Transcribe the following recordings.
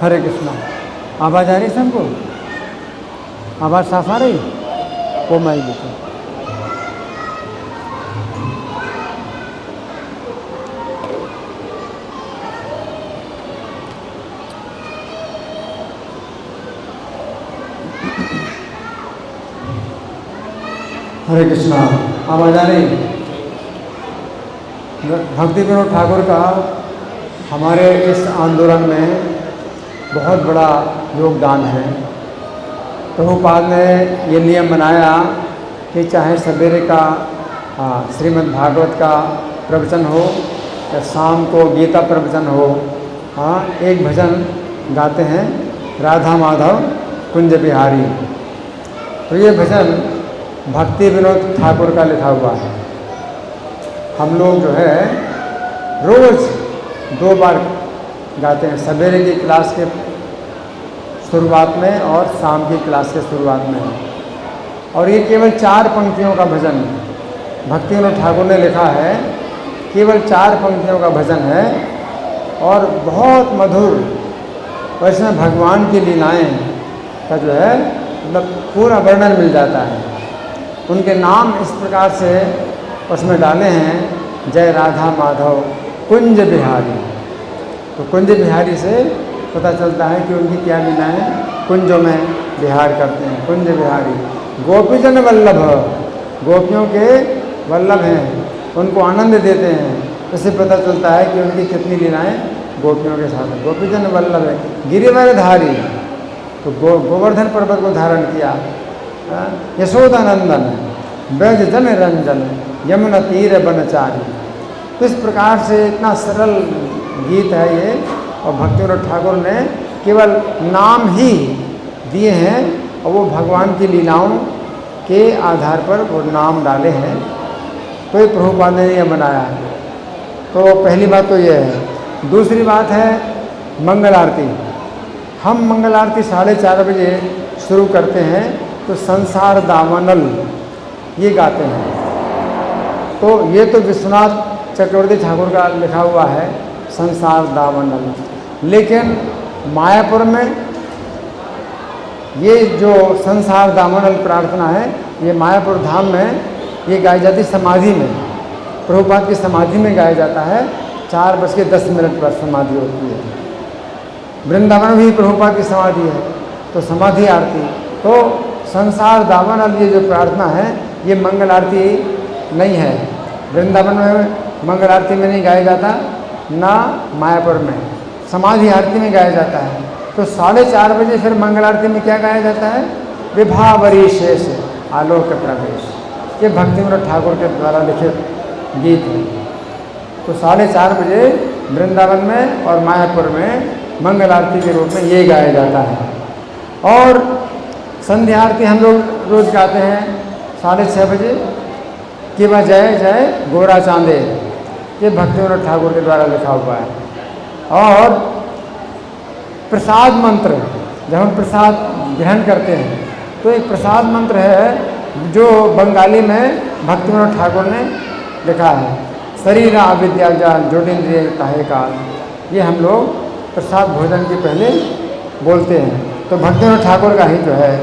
हरे कृष्णा। आवाज़ आ रही है सबको? आवाज़ साफ आ रही? ओ माई लिखो। हरे कृष्णा। आवाज़ आ रही? भक्ति विनोद ठाकुर का हमारे इस आंदोलन में बहुत बड़ा योगदान है। प्रभुपाद ने ये नियम बनाया कि चाहे सवेरे का श्रीमद् भागवत का प्रवचन हो या शाम को गीता प्रवचन हो, एक भजन गाते हैं, राधा माधव कुंज बिहारी। तो ये भजन भक्ति विनोद ठाकुर का लिखा हुआ है। हम लोग जो है रोज़ 2 बार गाते हैं, सवेरे की क्लास के शुरुआत में और शाम की क्लास के शुरुआत में। और ये केवल 4 पंक्तियों का भजन भक्ति विनोद ठाकुर ने लिखा है, केवल 4 पंक्तियों का भजन है और बहुत मधुर। और इसमें भगवान की लीलाएं का जो है मतलब पूरा वर्णन मिल जाता है। उनके नाम इस प्रकार से उसमें डाले हैं, जय राधा माधव कुंज बिहारी। तो कुंज बिहारी से पता चलता है कि उनकी क्या लीलाएं कुंजों में विहार करते हैं। कुंज बिहारी गोपीजन वल्लभ, गोपियों के वल्लभ हैं, उनको आनंद देते हैं। इससे पता चलता है कि उनकी कितनी लीलाएं गोपियों के साथ है। गोपीजन वल्लभ है। गिरिवरधारी, तो गोवर्धन पर्वत को धारण किया। यशोदानंदन, ब्रज जन रंजन, यमुना तीर बनचारी। तो इस प्रकार से इतना सरल गीत है ये। और भक्ति विनोद ठाकुर ने केवल नाम ही दिए हैं और वो भगवान की लीलाओं के आधार पर वो नाम डाले हैं। तो ये प्रभुपाद ने ये बनाया है। तो पहली बात तो ये है। दूसरी बात है मंगल आरती। हम मंगल आरती 4:30 बजे शुरू करते हैं। तो संसार दामनल ये गाते हैं। तो ये तो विश्वनाथ चक्रवर्ती ठाकुर का लिखा हुआ है, संसार दामनल। लेकिन मायापुर में ये जो संसार दामनल प्रार्थना है, ये मायापुर धाम में ये गाई जाती समाधि में, प्रभुपाद की समाधि में गाया जाता है। 4:10 पर समाधि होती है। वृंदावन भी प्रभुपाद की समाधि है, तो समाधि आरती। तो संसार दामनल ये जो प्रार्थना है, ये मंगल आरती नहीं है। वृंदावन में मंगल आरती में नहीं गाया जाता, ना मायापुर में, समाधि आरती में गाया जाता है। तो 4:30 बजे फिर मंगल आरती में क्या गाया जाता है? विभावरी शेष आलोक प्रवेश। ये भक्ति विनोद ठाकुर के द्वारा लिखित गीत है। तो 4:30 बजे वृंदावन में और मायापुर में मंगल आरती के रूप में ये गाया जाता है। और संध्या आरती हम लोग रोज़ गाते हैं 6:30 बजे कि वह जय जय गोरा चांदे। ये भक्ति विनोद ठाकुर के द्वारा लिखा हुआ है। और प्रसाद मंत्र, जब हम प्रसाद ग्रहण करते हैं तो एक प्रसाद मंत्र है जो बंगाली में भक्ति विनोद ठाकुर ने लिखा है, शरीर अविद्या जाल जोड़ेंद्रिय काहे काल। ये हम लोग प्रसाद भोजन के पहले बोलते हैं। तो भक्ति विनोद ठाकुर का ही जो है।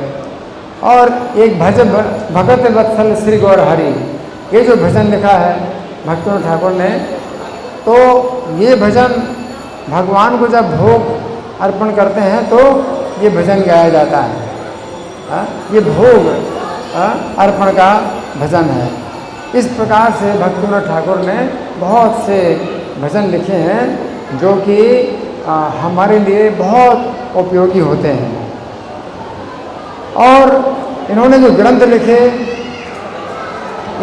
और एक भजन भगत वत्सल श्री गौर हरि, ये जो भजन लिखा है भक्ति विनोद ठाकुर ने, तो ये भजन भगवान को जब भोग अर्पण करते हैं तो ये भजन गाया जाता है। ये भोग अर्पण का भजन है। इस प्रकार से भक्ति विनोद ठाकुर ने बहुत से भजन लिखे हैं जो कि हमारे लिए बहुत उपयोगी होते हैं। और इन्होंने जो ग्रंथ लिखे,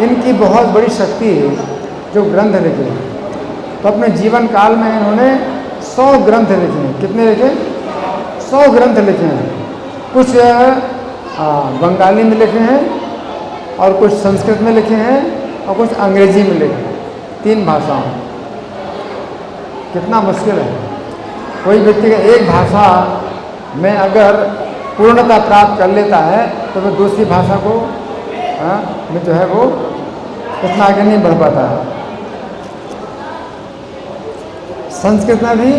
इनकी बहुत बड़ी शक्ति है जो ग्रंथ लिखे। तो अपने जीवन काल में इन्होंने 100 ग्रंथ लिखे हैं। कितने लिखे? 100 ग्रंथ लिखे हैं। कुछ बंगाली में लिखे हैं और कुछ संस्कृत में लिखे हैं और कुछ अंग्रेजी में लिखे हैं, 3 भाषाओं। कितना मुश्किल है। कोई व्यक्ति एक भाषा में अगर पूर्णता प्राप्त कर लेता है तो वह दूसरी भाषा को में जो है वो इतना आगे नहीं बढ़ पाता है। संस्कृत में भी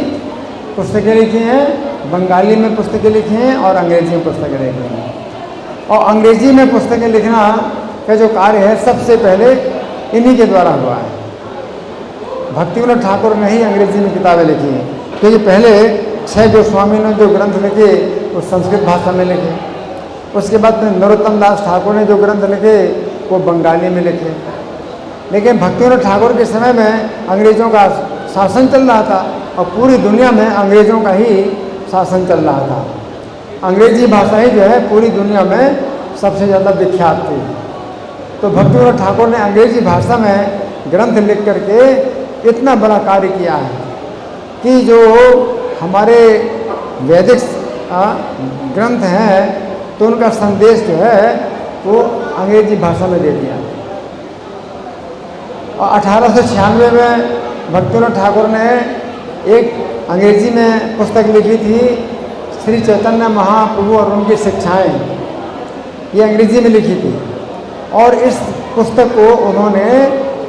पुस्तकें लिखी हैं बंगाली में पुस्तकें लिखी हैं और अंग्रेजी में पुस्तकें लिखी हैं। और अंग्रेजी में पुस्तकें लिखना का जो कार्य है सबसे पहले इन्हीं के द्वारा हुआ है। भक्तिविनोद ठाकुर ने ही अंग्रेजी में किताबें लिखी हैं, क्योंकि पहले 6 गोस्वामी ने जो ग्रंथ लिखे वो संस्कृत भाषा में लिखे। उसके बाद नरोत्तम दास ठाकुर ने जो ग्रंथ लिखे वो बंगाली में लिखे। लेकिन भक्तिविनोद ठाकुर के समय में अंग्रेज़ों का शासन चल रहा था और पूरी दुनिया में अंग्रेज़ों का ही शासन चल रहा था। अंग्रेजी भाषा ही जो है पूरी दुनिया में सबसे ज़्यादा विख्यात थी। तो भक्तिविनोद ठाकुर ने अंग्रेजी भाषा में ग्रंथ लिख करके इतना बड़ा कार्य किया है कि जो हमारे वैदिक ग्रंथ हैं तो उनका संदेश जो है वो अंग्रेजी भाषा में दे दिया। और 1896 में भक्तिविनोद ठाकुर ने एक अंग्रेजी में पुस्तक लिखी थी, श्री चैतन्य महाप्रभु और उनकी शिक्षाएं। ये अंग्रेजी में लिखी थी और इस पुस्तक को उन्होंने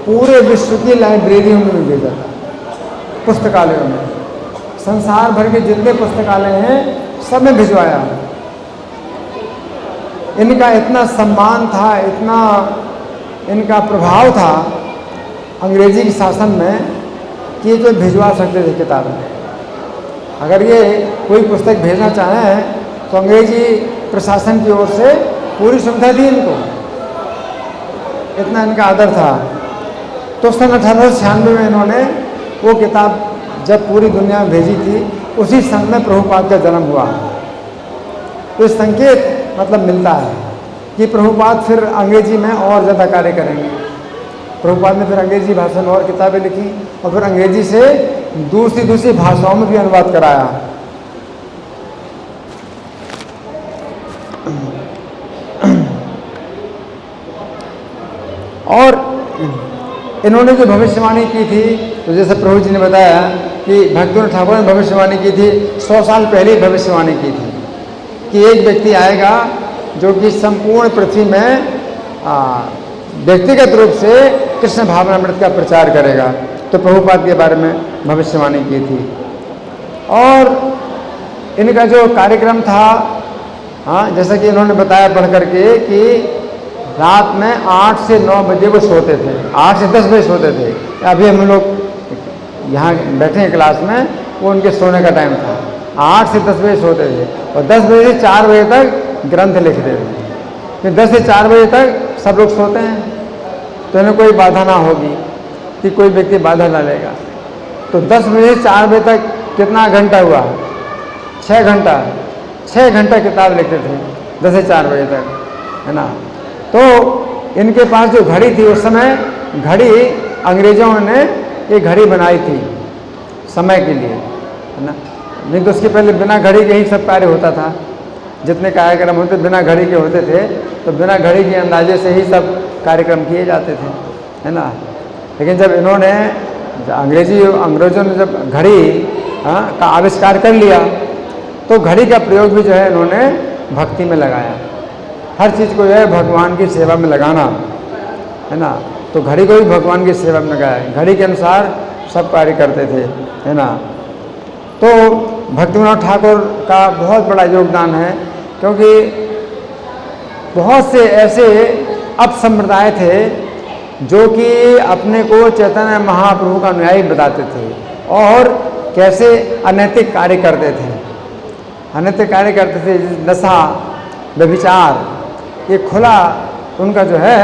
पूरे विश्व की लाइब्रेरियों में भेजा था, पुस्तकालयों में। संसार भर के जितने पुस्तकालय हैं सब में भिजवाया। इनका इतना सम्मान था, इतना इनका प्रभाव था अंग्रेजी के शासन में कि ये जो भिजवा सकते थे किताबें। अगर ये कोई पुस्तक भेजना चाहें तो अंग्रेजी प्रशासन की ओर से पूरी सुविधा दी इनको, इतना इनका आदर था। तो सन 1896 में इन्होंने वो किताब जब पूरी दुनिया में भेजी थी, उसी सन में प्रभुपाद का जन्म हुआ। तो इस संकेत मतलब मिलता है कि प्रभुपाद फिर अंग्रेजी में और ज़्यादा कार्य करेंगे। प्रभुपाद ने फिर अंग्रेजी भाषा में और किताबें लिखी और फिर अंग्रेजी से दूसरी भाषाओं में भी अनुवाद कराया। और इन्होंने जो भविष्यवाणी की थी, तो जैसे प्रभु जी ने बताया कि भक्तिविनोद ठाकुर ने भविष्यवाणी की थी, 100 साल पहले ही भविष्यवाणी की थी कि एक व्यक्ति आएगा जो कि संपूर्ण पृथ्वी में व्यक्तिगत रूप से कृष्ण भावनामृत का प्रचार करेगा। तो प्रभुपाद के बारे में भविष्यवाणी की थी। और इनका जो कार्यक्रम था, जैसा कि इन्होंने बताया पढ़ करके कि रात में 8 से 9 बजे वो सोते थे, 8 से 10 बजे सोते थे। अभी हम लोग यहाँ बैठे हैं क्लास में, वो उनके सोने का टाइम था। 8 से 10 बजे सोते थे और 10 बजे से 4 बजे तक ग्रंथ लिखते थे। फिर 10 से 4 बजे तक सब लोग सोते हैं, तो इन्हें कोई बाधा ना होगी कि कोई व्यक्ति बाधा ना लेगा। तो 10 बजे से 4 बजे तक कितना घंटा हुआ? 6 घंटा। 6 घंटा किताब लिखते थे 10 से 4 बजे तक, है ना। तो इनके पास जो घड़ी थी, उस समय घड़ी अंग्रेज़ों ने एक घड़ी बनाई थी समय के लिए, है ना। नहीं तो उसके पहले बिना घड़ी के ही सब कार्य होता था। जितने कार्यक्रम होते बिना घड़ी के होते थे, तो बिना घड़ी के अंदाजे से ही सब कार्यक्रम किए जाते थे, है ना। लेकिन जब इन्होंने अंग्रेज़ों ने जब घड़ी का आविष्कार कर लिया, तो घड़ी का प्रयोग भी जो है इन्होंने भक्ति में लगाया। हर चीज़ को जो है भगवान की सेवा में लगाना, है ना। तो घड़ी को भी भगवान की सेवा में लगाया, घड़ी के अनुसार सब कार्य करते थे, है ना। तो भक्तिविनोद ठाकुर का बहुत बड़ा योगदान है, क्योंकि बहुत से ऐसे अपसंप्रदाय थे जो कि अपने को चैतन्य महाप्रभु का अनुयायी बताते थे और कैसे अनैतिक कार्य करते थे। अनैतिक कार्य करते थे, नशा, व्यभिचार, ये खुला उनका जो है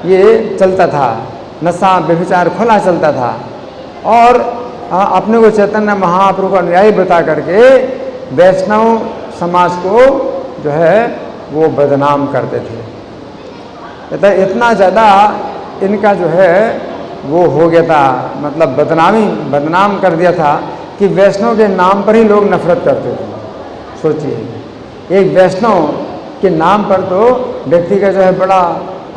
ये चलता था। नशा व्यभिचार खुला चलता था और अपने को चैतन्य महाप्रभु का अनुयायी बता करके वैष्णव समाज को जो है वो बदनाम करते थे। इतना ज़्यादा इनका जो है वो हो गया था, मतलब बदनाम कर दिया था कि वैष्णव के नाम पर ही लोग नफरत करते थे। सोचिए, एक वैष्णव के नाम पर तो व्यक्ति का जो है बड़ा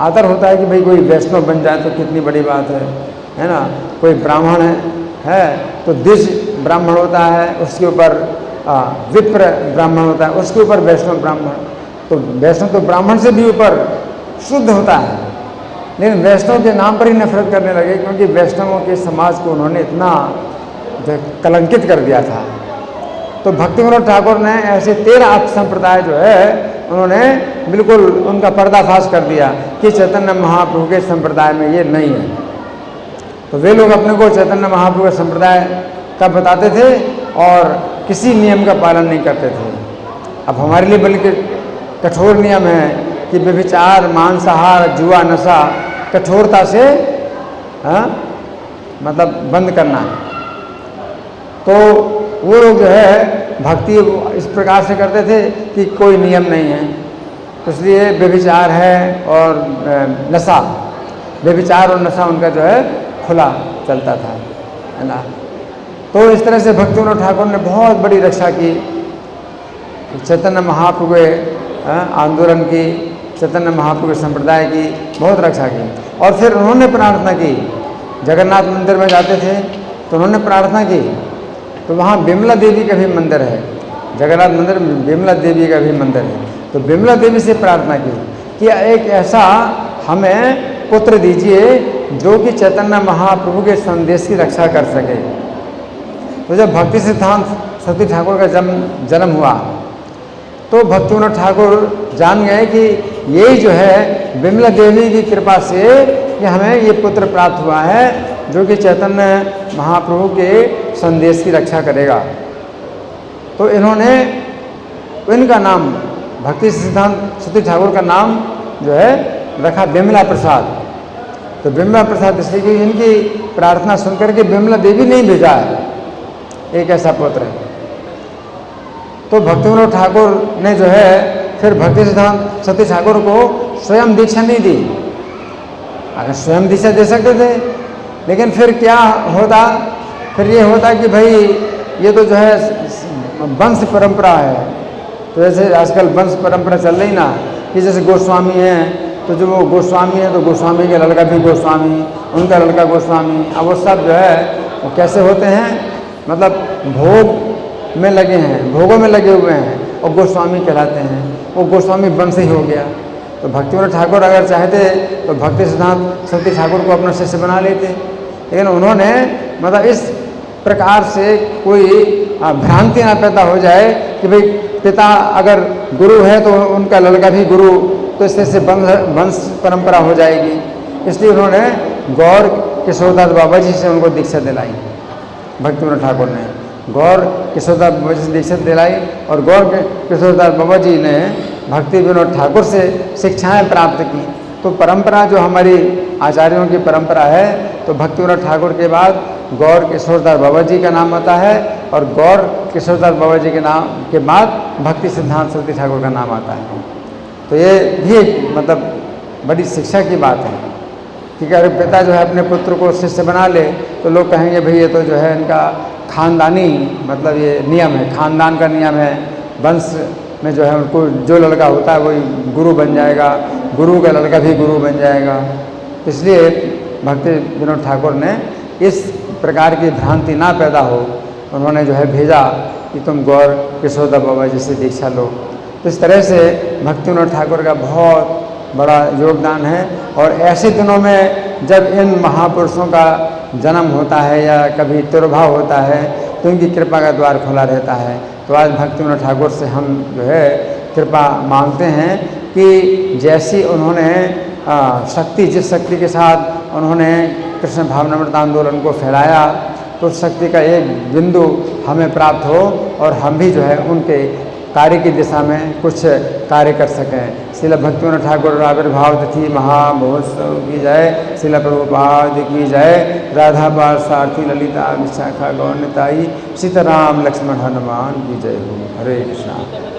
आदर होता है कि भाई कोई वैष्णव बन जाए तो कितनी बड़ी बात है ना। कोई ब्राह्मण है तो द्विज ब्राह्मण होता है, उसके ऊपर विप्र ब्राह्मण होता है, उसके ऊपर वैष्णव ब्राह्मण। तो वैष्णव तो ब्राह्मण से भी ऊपर शुद्ध होता है, लेकिन वैष्णव के नाम पर ही नफरत करने लगे, क्योंकि वैष्णवों के समाज को उन्होंने इतना जो कलंकित कर दिया था। तो भक्ति विनोद ठाकुर ने ऐसे 13 अष्ट संप्रदाय जो है उन्होंने बिल्कुल उनका पर्दाफाश कर दिया कि चैतन्य महाप्रभु के संप्रदाय में ये नहीं है। तो वे लोग अपने को चैतन्य महाप्रभु के संप्रदाय का बताते थे और किसी नियम का पालन नहीं करते थे। अब हमारे लिए बल्कि कठोर नियम है कि व्यभिचार, मांसाहार, जुआ, नशा कठोरता से मतलब बंद करना है। तो वो लोग जो है भक्ति इस प्रकार से करते थे कि कोई नियम नहीं है, तो इसलिए व्यभिचार है और नशा, व्यभिचार और नशा उनका जो है खुला चलता था, है ना। तो इस तरह से भक्ति विनोद ठाकुर ने बहुत बड़ी रक्षा की, चैतन्य महाप्रभु के आंदोलन की, चैतन्य महाप्रभु के संप्रदाय की बहुत रक्षा की। और फिर उन्होंने प्रार्थना की, जगन्नाथ मंदिर में जाते थे तो उन्होंने प्रार्थना की, तो वहाँ बिमला देवी का भी मंदिर है, जगन्नाथ मंदिर में बिमला देवी का भी मंदिर है। तो बिमला देवी से प्रार्थना की कि एक ऐसा हमें पुत्र दीजिए जो कि चैतन्य महाप्रभु के संदेश की रक्षा कर सके। तो जब भक्ति सिद्धांत सरस्वती ठाकुर का जन्म हुआ तो भक्ति विनोद ठाकुर जान गए कि यही जो है बिमला देवी की कृपा से कि हमें ये पुत्र प्राप्त हुआ है जो कि चैतन्य महाप्रभु के संदेश की रक्षा करेगा। तो इन्होंने इनका नाम भक्ति सिद्धांत सरस्वती ठाकुर का नाम जो है रखा बिमला प्रसाद। तो बिमला प्रसाद इसलिए कि इनकी प्रार्थना सुनकर के बिमला देवी ने भेजा है एक ऐसा पुत्र है। तो भक्ति विनोद ठाकुर ने जो है फिर भक्ति सिद्धांत सरस्वती ठाकुर को स्वयं दीक्षा नहीं दी। अगर स्वयं दीक्षा दे सकते थे, लेकिन फिर क्या होता, फिर ये होता कि भाई ये तो जो है वंश परंपरा है। तो जैसे आजकल वंश परंपरा चल रही ना कि जैसे गोस्वामी हैं तो जो वो गोस्वामी है तो गोस्वामी का लड़का भी गोस्वामी, उनका लड़का गोस्वामी। अब वो सब जो है वो कैसे होते हैं, मतलब भोग में लगे हैं, भोगों में लगे हुए हैं और गोस्वामी कहलाते हैं, वो गोस्वामी वंश ही हो गया। तो भक्ति विनोद ठाकुर अगर चाहते तो भक्ति सिद्धांत सरस्वती ठाकुर को अपना शिष्य बना लेते, लेकिन उन्होंने मतलब इस प्रकार से कोई भ्रांति ना पैदा हो जाए कि भाई पिता अगर गुरु है तो उनका लड़का भी गुरु, तो इस तरह से वंश परंपरा हो जाएगी। इसलिए उन्होंने गौर किशोरदास बाबा जी से उनको दीक्षा दिलाई। भक्ति विनोद ठाकुर ने गौर किशोरदास बाबा जी से दीक्षा दिलाई और गौर किशोरदास बाबा जी ने भक्ति विनोद ठाकुर से शिक्षाएं प्राप्त की। तो परंपरा जो हमारी आचार्यों की परंपरा है, तो भक्ति विनोद ठाकुर के बाद गौर किशोरदास बाबा जी का नाम आता है और गौर किशोरदास बाबा जी के नाम के बाद भक्ति सिद्धांत सरस्वती ठाकुर का नाम आता है। तो ये भी एक मतलब बड़ी शिक्षा की बात है कि अगर पिता जो है अपने पुत्र को शिष्य बना ले तो लोग कहेंगे भाई ये तो जो है इनका खानदानी मतलब ये नियम है, खानदान का नियम है, वंश में जो है उनको जो लड़का होता है वही गुरु बन जाएगा, गुरु का लड़का भी गुरु बन जाएगा। इसलिए भक्ति विनोद ठाकुर ने इस प्रकार की भ्रांति ना पैदा हो, उन्होंने जो है भेजा कि तुम गौर किशोरदास बाबा जी से दीक्षा लो। तो इस तरह से भक्ति विनोद ठाकुर का बहुत बड़ा योगदान है। और ऐसे दिनों में जब इन महापुरुषों का जन्म होता है या कभी तिरुभाव होता है तो इनकी कृपा का द्वार खुला रहता है। तो आज भक्ति विनोद ठाकुर से हम जो है कृपा मांगते हैं कि जैसी उन्होंने शक्ति, जिस शक्ति के साथ उन्होंने कृष्ण भावनामृत आंदोलन को फैलाया, तो उस शक्ति का एक बिंदु हमें प्राप्त हो और हम भी जो है उनके कार्य की दिशा में कुछ कार्य कर सकें। श्रील भक्ति विनोद ठाकुर आविर्भाव तिथि महामहोत्सव की जय, श्रील प्रभुपाद की जय, राधा पाल सारथी ललिता विशाखा गौर निताई, सीताराम लक्ष्मण हनुमान की जय हो। हरे कृष्णा।